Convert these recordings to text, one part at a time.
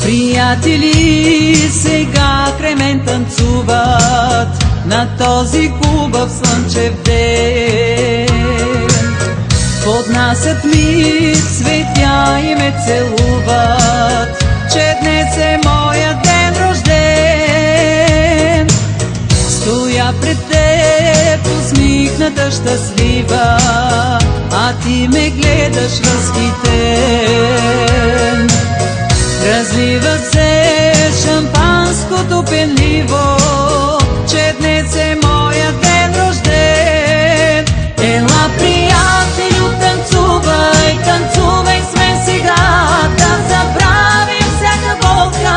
Приятели сега край мен танцуват на този хубав слънчев ден. Поднасят ми цветя и ме целуват, че днес е моя ден рожден. Стоя пред теб усмихната щастлива, а ти ме гледаш възхитен. Разлива се шампанското пенливо, че днес е моя ден рожден. Ела, приятелю, танцувай, танцувай с мен сега, да забравим всяка болка,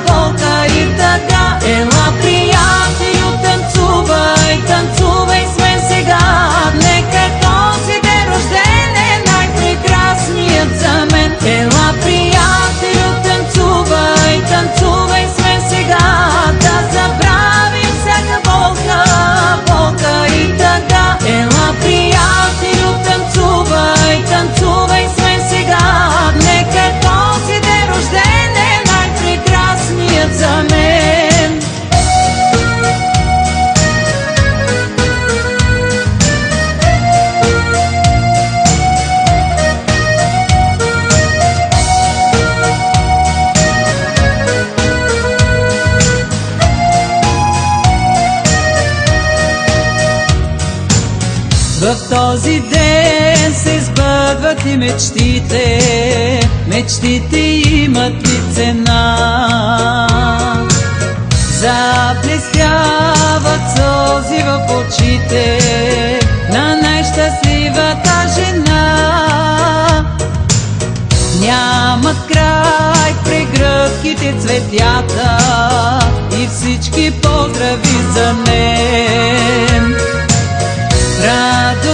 болка и тъга. Ела, приятелю, танцувай, танцувай с мен сега, нека този ден рожден е най-прекрасният за мен. Ела, приятелю, танцувай, танцувай с мен сега, да забравим всяка болка, болка и тъга. Ела, приятелю, танцувай, танцувай с мен сега, нека този ден рожден е най-прекрасният за мен. В този ден се сбъдват и мечтите, мечтите имат ли цена? Заблестяват сълзи в очите на най-щастливата жена. Нямат край прегръдките, цветята и всички поздрави за мен. Радост